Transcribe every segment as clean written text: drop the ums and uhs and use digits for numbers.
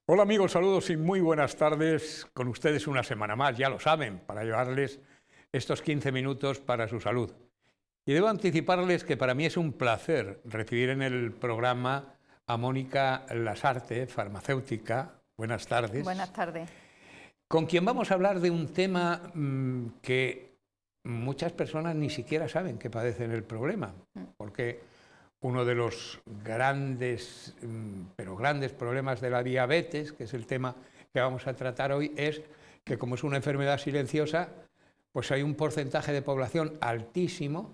Hola amigos, saludos y muy buenas tardes. Con ustedes una semana más, ya lo saben, para llevarles estos 15 minutos para su salud. Y debo anticiparles que para mí es un placer recibir en el programa a Mónica Lasarte, farmacéutica. Buenas Buenas tardes. tardes. Con quien vamos a hablar de un tema que muchas personas ni siquiera saben que padecen el problema, porque uno de los grandes, pero grandes problemas de la diabetes, que es el tema que vamos a tratar hoy, es que como es una enfermedad silenciosa, pues hay un porcentaje de población altísimo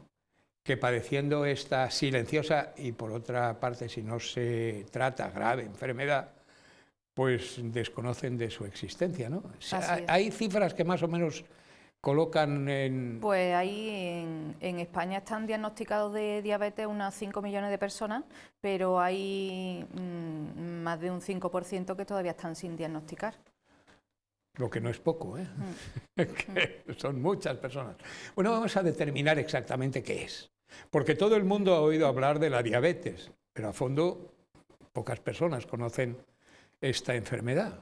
que padeciendo esta silenciosa y por otra parte, si no se trata grave enfermedad, pues desconocen de su existencia, ¿no? O sea, Así es. hay cifras que más o menos colocan en... Pues ahí en España están diagnosticados de diabetes unas 5 millones de personas, pero hay más de un 5% que todavía están sin diagnosticar. Lo que no es poco, ¿eh? Mm, mm. Que son muchas personas. Bueno, vamos a determinar exactamente qué es. Porque todo el mundo ha oído hablar de la diabetes, pero a fondo pocas personas conocen esta enfermedad.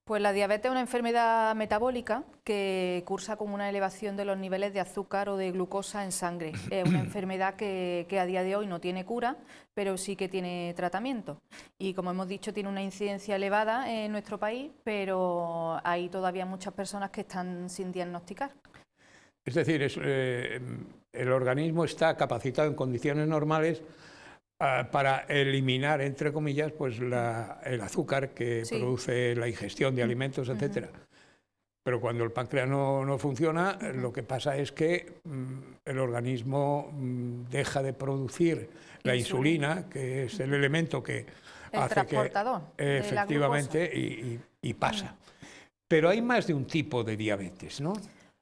Pues la diabetes es una enfermedad metabólica que cursa con una elevación de los niveles de azúcar o de glucosa en sangre. Es una enfermedad que a día de hoy no tiene cura, pero sí que tiene tratamiento. Y como hemos dicho, tiene una incidencia elevada en nuestro país, pero hay todavía muchas personas que están sin diagnosticar. Es decir, el organismo está capacitado en condiciones normales para eliminar, entre comillas, pues el azúcar que Sí. produce la ingestión de alimentos, Ujú, etcétera. Pero cuando el páncreas no funciona, ujú. lo que pasa es que el organismo deja de producir la Insulina, insulina, que es el elemento que el hace que transportador de la glucosa. efectivamente y Mm. pasa. Pero hay más de un tipo de diabetes, ¿no?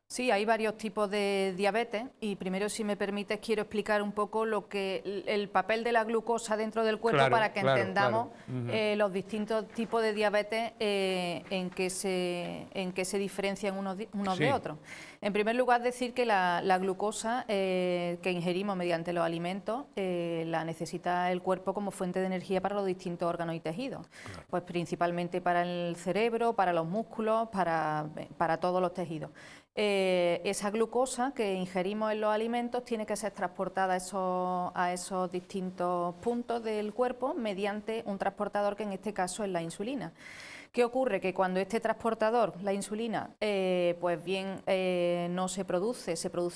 Sí, hay varios tipos de diabetes y primero, si me permites, quiero explicar un poco el papel de la glucosa dentro del cuerpo Claro, para que claro, claro. entendamos los distintos tipos de diabetes en que se diferencian unos de Sí, otros. En primer lugar, decir que la glucosa que ingerimos mediante los alimentos la necesita el cuerpo como fuente de energía para los distintos órganos y tejidos, claro. pues principalmente para el cerebro, para los músculos, para todos los tejidos. Esa glucosa que ingerimos en los alimentos tiene que ser transportada a esos distintos puntos del cuerpo mediante un transportador que en este caso es la insulina. ¿Qué ocurre? Que cuando este transportador, la insulina, pues bien no se produce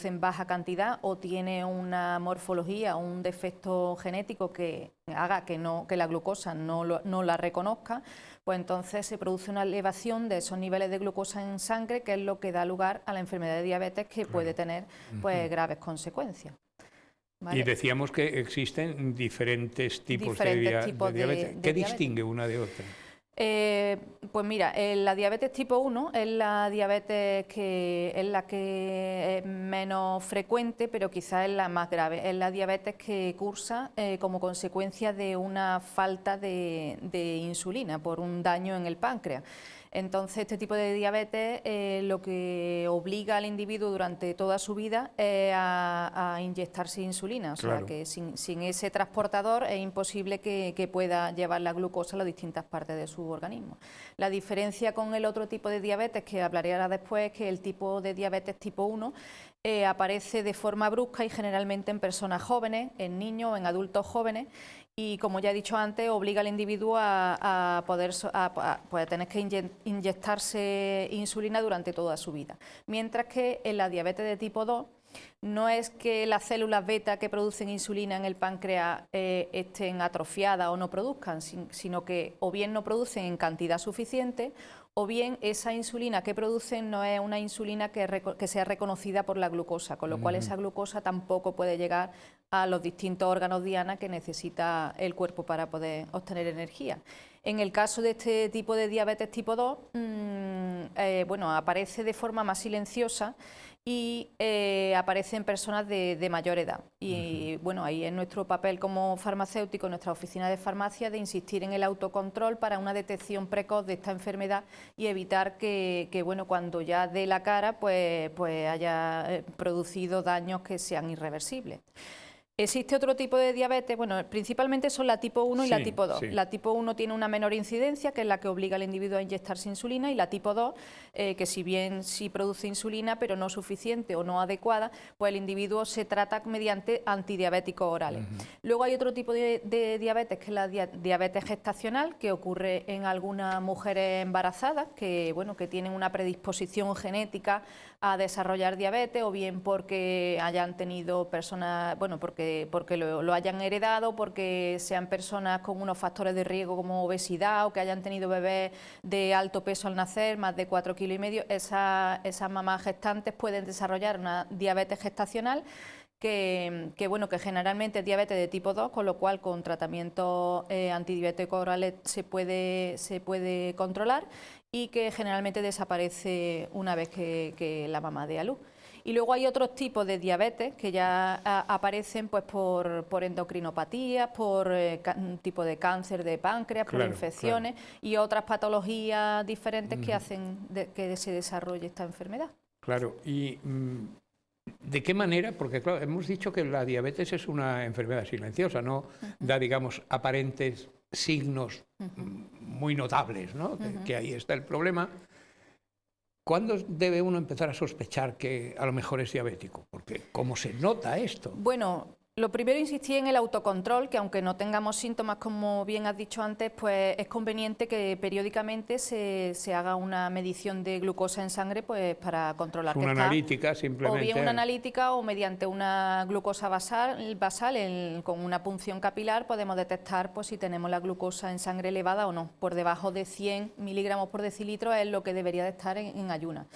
en baja cantidad o tiene una morfología o un defecto genético que haga que la glucosa no la reconozca, pues entonces se produce una elevación de esos niveles de glucosa en sangre, que es lo que da lugar a la enfermedad de diabetes, que puede Claro. tener pues graves consecuencias. Y ¿Vale? decíamos que existen diferentes tipos Diferentes de tipos diabetes. de ¿Qué diabetes. distingue una de otra? Pues mira, la diabetes tipo 1 es la diabetes que es la que es menos frecuente, pero quizás es la más grave. Es la diabetes que cursa como consecuencia de una falta de insulina por un daño en el páncreas. Entonces, este tipo de diabetes lo que obliga al individuo durante toda su vida es a inyectarse insulina, o sea Claro. que sin ese transportador es imposible que pueda llevar la glucosa a las distintas partes de su organismo. La diferencia con el otro tipo de diabetes, que hablaré ahora después, es que el tipo de diabetes tipo 1 aparece de forma brusca y generalmente en personas jóvenes, en niños o en adultos jóvenes, y como ya he dicho antes, obliga al individuo a tener que inyectarse insulina durante toda su vida. Mientras que en la diabetes de tipo 2 no es que las células beta que producen insulina en el páncreas estén atrofiadas o no produzcan, sino que o bien no producen en cantidad suficiente o bien esa insulina que producen no es una insulina que sea reconocida por la glucosa, con lo cual esa glucosa tampoco puede llegar a los distintos órganos diana que necesita el cuerpo para poder obtener energía. En el caso de este tipo de diabetes tipo 2, bueno, aparece de forma más silenciosa y aparece en personas de mayor edad. Y bueno, ahí es nuestro papel como farmacéutico, en nuestra oficina de farmacia, de insistir en el autocontrol para una detección precoz de esta enfermedad y evitar que bueno, cuando ya dé la cara, pues haya producido daños que sean irreversibles. Existe otro tipo de diabetes, bueno, principalmente son la tipo 1 y la tipo 2. Sí. La tipo 1 tiene una menor incidencia, que es la que obliga al individuo a inyectarse insulina, y la tipo 2, que si bien sí produce insulina, pero no suficiente o no adecuada, pues el individuo se trata mediante antidiabéticos orales. Luego hay otro tipo de diabetes, que es la diabetes gestacional, que ocurre en algunas mujeres embarazadas, que, bueno, que tienen una predisposición genética a desarrollar diabetes, o bien porque hayan tenido personas, bueno, porque lo hayan heredado, porque sean personas con unos factores de riesgo como obesidad, o que hayan tenido bebés de alto peso al nacer, más de 4,5 kilos. Esas mamás gestantes pueden desarrollar una diabetes gestacional bueno, que generalmente es diabetes de tipo 2, con lo cual con tratamientos antidiabéticos orales se puede controlar, y que generalmente desaparece una vez que la mamá dé a luz. Y luego hay otros tipos de diabetes que ya aparecen pues por endocrinopatías, por tipo de cáncer de páncreas, por infecciones y otras patologías diferentes que hacen que se desarrolle esta enfermedad. Claro, y ¿de qué manera? Porque claro, hemos dicho que la diabetes es una enfermedad silenciosa, no da, digamos, aparentes signos muy notables, ¿no? Que ahí está el problema. ¿Cuándo debe uno empezar a sospechar que a lo mejor es diabético? Porque ¿cómo se nota esto? Bueno, lo primero insistí en el autocontrol, que aunque no tengamos síntomas, como bien has dicho antes, pues es conveniente que periódicamente se haga una medición de glucosa en sangre, pues para controlar una analítica simplemente. O bien una analítica, o mediante una glucosa basal con una punción capilar podemos detectar pues si tenemos la glucosa en sangre elevada o no. Por debajo de 100 miligramos por decilitro es lo que debería de estar en ayunas.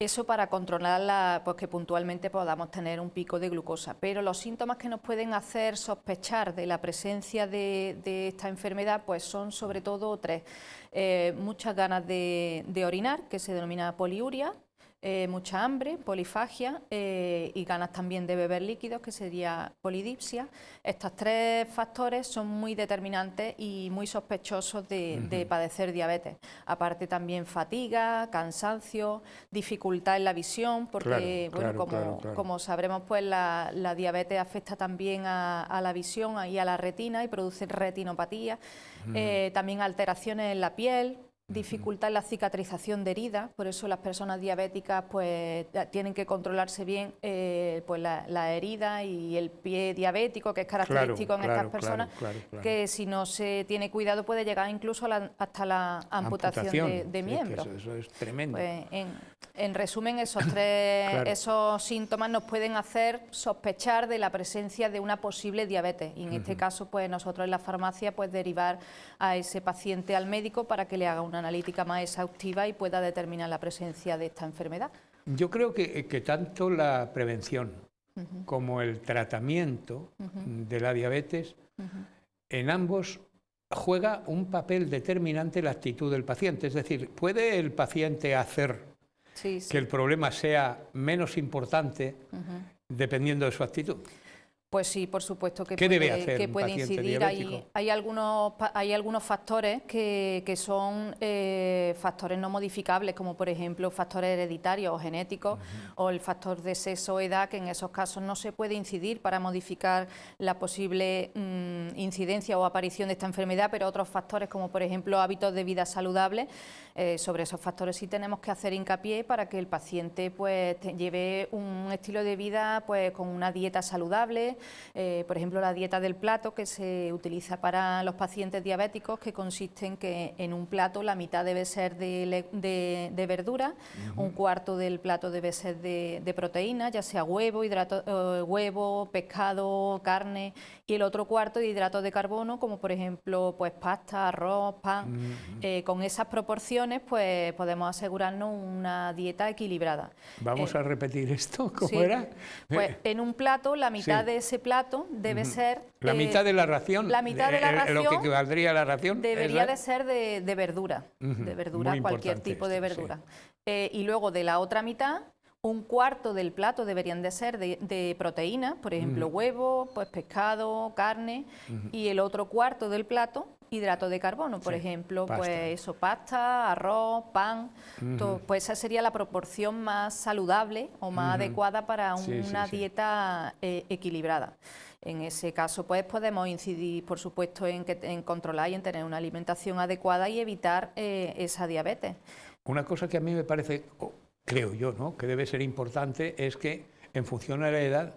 Eso para controlarla, pues que puntualmente podamos tener un pico de glucosa. Pero los síntomas que nos pueden hacer sospechar de la presencia de esta enfermedad pues son sobre todo tres. Muchas ganas de orinar, que se denomina poliuria, mucha hambre, polifagia, y ganas también de beber líquidos, que sería polidipsia. Estos tres factores son muy determinantes y muy sospechosos de padecer diabetes. Aparte también fatiga, cansancio, dificultad en la visión, porque como sabremos, pues la diabetes afecta también a la visión y a la retina y produce retinopatía. También alteraciones en la piel, dificultad en la cicatrización de heridas, por eso las personas diabéticas pues tienen que controlarse bien pues la herida y el pie diabético, que es característico en estas personas, que si no se tiene cuidado puede llegar incluso hasta la amputación de miembros. Eso es tremendo. Pues, en resumen, esos síntomas nos pueden hacer sospechar de la presencia de una posible diabetes, y en este caso pues nosotros en la farmacia pues derivar a ese paciente al médico para que le haga una analítica más exhaustiva y pueda determinar la presencia de esta enfermedad. Yo creo que tanto la prevención como el tratamiento de la diabetes, en ambos juega un papel determinante la actitud del paciente. Es decir, ¿puede el paciente hacer que el problema sea menos importante dependiendo de su actitud? Pues sí, por supuesto que puede incidir. Hay algunos factores que son factores no modificables, como por ejemplo factores hereditarios o genéticos, o el factor de sexo o edad, que en esos casos no se puede incidir para modificar la posible incidencia o aparición de esta enfermedad, pero otros factores, como por ejemplo hábitos de vida saludables, sobre esos factores sí tenemos que hacer hincapié para que el paciente pues lleve un estilo de vida pues con una dieta saludable. Por ejemplo, la dieta del plato, que se utiliza para los pacientes diabéticos, que consiste en que en un plato la mitad debe ser de verdura, un cuarto del plato debe ser de proteína, ya sea huevo, pescado, carne, y el otro cuarto de hidratos de carbono, como por ejemplo pues pasta, arroz, pan. Con esas proporciones pues podemos asegurarnos una dieta equilibrada. Vamos a repetir esto, ¿cómo era? Pues en un plato la mitad de ese plato debe ser... La mitad de la ración, la mitad de la ración, lo que equivaldría a la ración, debería de ser de verdura, cualquier tipo de verdura. Y luego de la otra mitad, un cuarto del plato deberían de ser de proteínas, por ejemplo huevo, pues pescado, carne, y el otro cuarto del plato hidratos de carbono, por Sí, ejemplo, pasta. pues eso, pasta, arroz, pan, pues esa sería la proporción más saludable o más adecuada para una dieta equilibrada. En ese caso, pues podemos incidir, por supuesto, en controlar y en tener una alimentación adecuada y evitar esa diabetes. Una cosa que a mí me parece, creo yo, ¿no?, que debe ser importante es que, en función a la edad,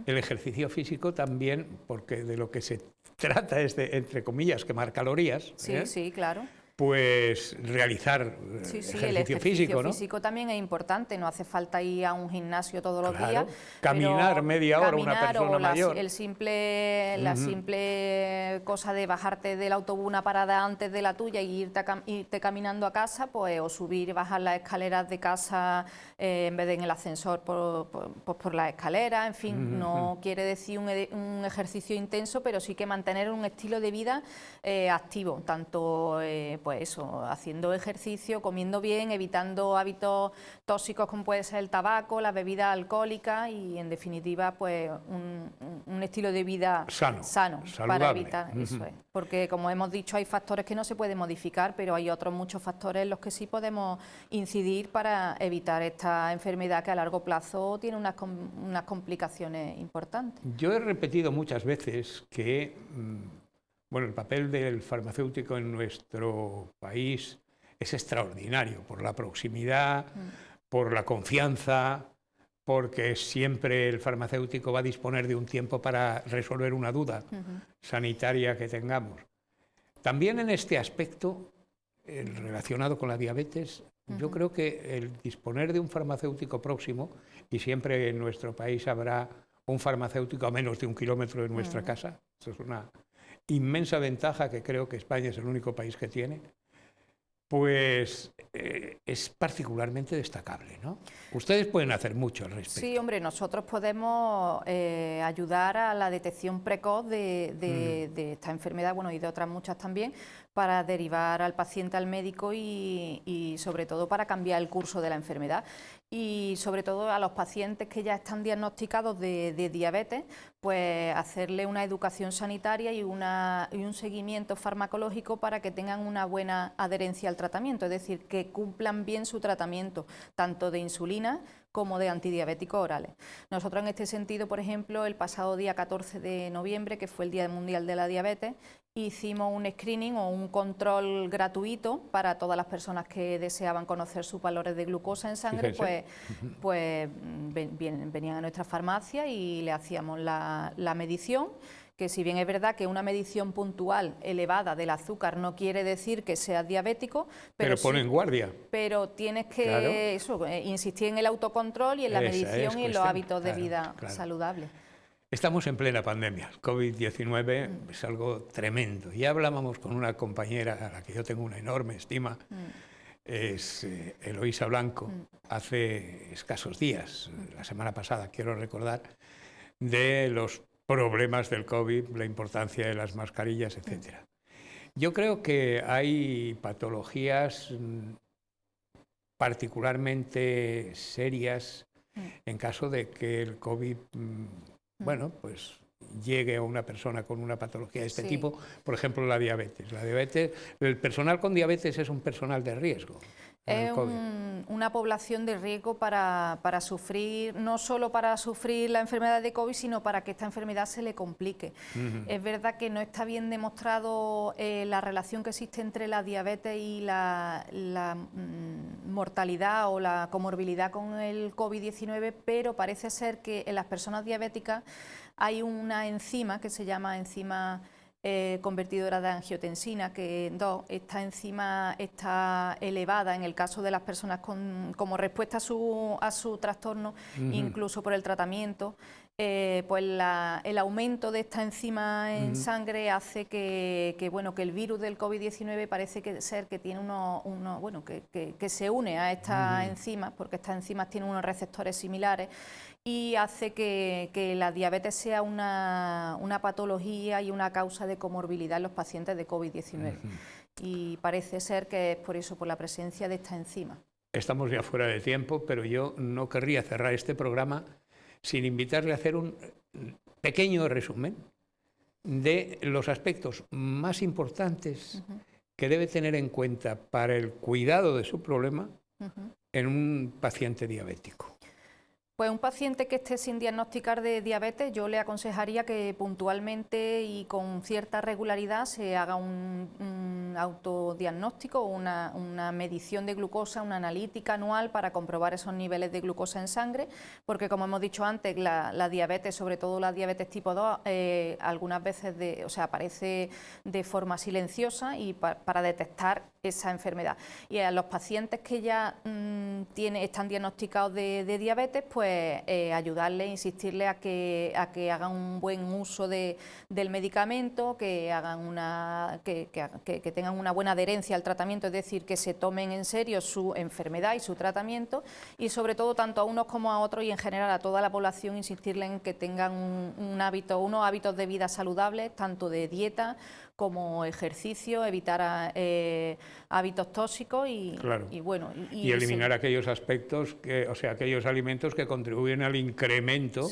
el ejercicio físico también, porque de lo que se trata es de, entre comillas, quemar calorías. Sí, sí, claro. Pues realizar Sí, sí, ejercicio el ejercicio físico, ¿no? físico también es importante, no hace falta ir a un gimnasio todos los Claro, días. caminar media hora una persona mayor. La simple cosa de bajarte del autobús una parada antes de la tuya y irte caminando a casa, pues o subir y bajar las escaleras de casa en vez de en el ascensor por las escaleras, en fin, no quiere decir un ejercicio intenso, pero sí que mantener un estilo de vida activo, tanto pues eso, haciendo ejercicio, comiendo bien, evitando hábitos tóxicos como puede ser el tabaco, las bebidas alcohólicas y en definitiva pues un estilo de vida sano para evitar eso es. Porque como hemos dicho hay factores que no se pueden modificar, pero hay otros muchos factores en los que sí podemos incidir para evitar esta enfermedad que a largo plazo tiene unas complicaciones importantes. Yo he repetido muchas veces que bueno, el papel del farmacéutico en nuestro país es extraordinario por la proximidad, por la confianza, porque siempre el farmacéutico va a disponer de un tiempo para resolver una duda sanitaria que tengamos. También en este aspecto, relacionado con la diabetes, yo creo que el disponer de un farmacéutico próximo, y siempre en nuestro país habrá un farmacéutico a menos de 1 kilómetro de nuestra casa, eso es una inmensa ventaja que creo que España es el único país que tiene, pues es particularmente destacable, ¿no? Ustedes pueden hacer mucho al respecto. Sí, hombre, nosotros podemos ayudar a la detección precoz de esta enfermedad, bueno, y de otras muchas también, para derivar al paciente al médico y sobre todo para cambiar el curso de la enfermedad. Y sobre todo a los pacientes que ya están diagnosticados de diabetes, pues hacerle una educación sanitaria y un seguimiento farmacológico para que tengan una buena adherencia al tratamiento, es decir, que cumplan bien su tratamiento, tanto de insulina como de antidiabéticos orales. Nosotros en este sentido, por ejemplo, el pasado día 14 de noviembre, que fue el Día Mundial de la Diabetes, hicimos un screening o un control gratuito para todas las personas que deseaban conocer sus valores de glucosa en sangre, pues venían a nuestra farmacia y le hacíamos la medición, que si bien es verdad que una medición puntual elevada del azúcar no quiere decir que seas diabético, pero pone en guardia. Pero tienes que insistir en el autocontrol y en la medición y en los hábitos de vida saludables. Estamos en plena pandemia, el COVID-19 es algo tremendo. Ya hablábamos con una compañera a la que yo tengo una enorme estima, es Eloísa Blanco, hace escasos días, la semana pasada quiero recordar, de los problemas del COVID, la importancia de las mascarillas, etc. Yo creo que hay patologías particularmente serias en caso de que el COVID, bueno, pues llegue a una persona con una patología de este tipo, por ejemplo la diabetes. La diabetes. El personal con diabetes es un personal de riesgo. Es una población de riesgo para sufrir, no solo para sufrir la enfermedad de COVID, sino para que esta enfermedad se le complique. Es verdad que no está bien demostrado la relación que existe entre la diabetes y la mortalidad o la comorbilidad con el COVID-19, pero parece ser que en las personas diabéticas hay una enzima que se llama enzima convertidora de angiotensina, que esta enzima está elevada en el caso de las personas como respuesta a su trastorno, incluso por el tratamiento. Pues el aumento de esta enzima en sangre hace que el virus del COVID-19 parece ser que tiene que se une a estas enzimas, porque estas enzimas tienen unos receptores similares, y hace que la diabetes sea una patología y una causa de comorbilidad en los pacientes de COVID-19. Y parece ser que es por eso, por la presencia de esta enzima. Estamos ya fuera de tiempo, pero yo no querría cerrar este programa sin invitarle a hacer un pequeño resumen de los aspectos más importantes que debe tener en cuenta para el cuidado de su problema en un paciente diabético. Pues un paciente que esté sin diagnosticar de diabetes, yo le aconsejaría que puntualmente y con cierta regularidad se haga un autodiagnóstico, una medición de glucosa, una analítica anual para comprobar esos niveles de glucosa en sangre, porque como hemos dicho antes, la diabetes, sobre todo la diabetes tipo 2, algunas veces aparece de forma silenciosa y para detectar esa enfermedad. Y a los pacientes que ya están diagnosticados de diabetes, pues ayudarles, insistirles a que hagan un buen uso del medicamento, que tengan una buena adherencia al tratamiento, es decir, que se tomen en serio su enfermedad y su tratamiento, y sobre todo tanto a unos como a otros y en general a toda la población, insistirles en que tengan unos hábitos de vida saludables, tanto de dieta como ejercicio, evitar hábitos tóxicos y eliminar aquellos aspectos, aquellos alimentos que contribuyen al incremento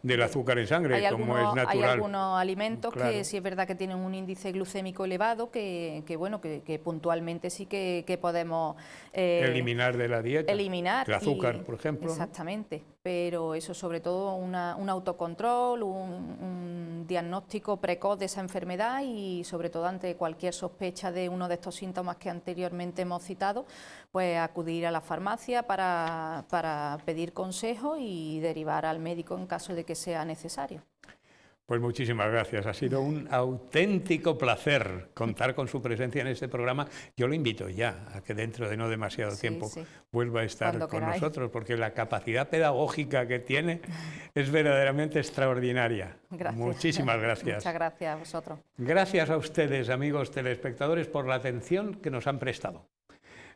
del azúcar en sangre, es natural. Hay algunos alimentos que sí es verdad que tienen un índice glucémico elevado, que puntualmente sí que podemos eliminar de la dieta, el azúcar, por ejemplo. Exactamente, pero eso sobre todo un autocontrol, un diagnóstico precoz de esa enfermedad y sobre todo ante cualquier sospecha de uno de estos síntomas que anteriormente hemos citado, pues acudir a la farmacia para pedir consejo y derivar al médico en caso de que sea necesario. Pues muchísimas gracias, ha sido un auténtico placer contar con su presencia en este programa. Yo lo invito ya a que dentro de no demasiado tiempo vuelva a estar con nosotros, porque la capacidad pedagógica que tiene es verdaderamente extraordinaria. Gracias. Muchísimas gracias. Muchas gracias a vosotros. Gracias a ustedes, amigos telespectadores, por la atención que nos han prestado.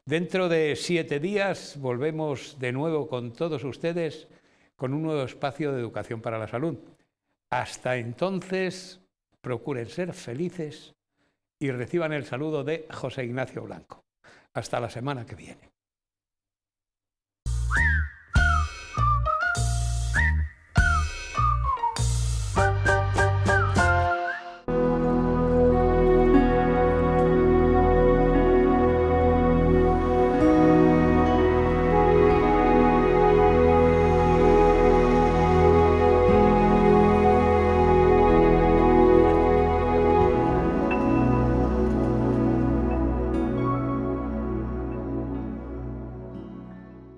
Dentro de 7 días volvemos de nuevo con todos ustedes con un nuevo espacio de educación para la salud. Hasta entonces, procuren ser felices y reciban el saludo de José Ignacio Blanco. Hasta la semana que viene.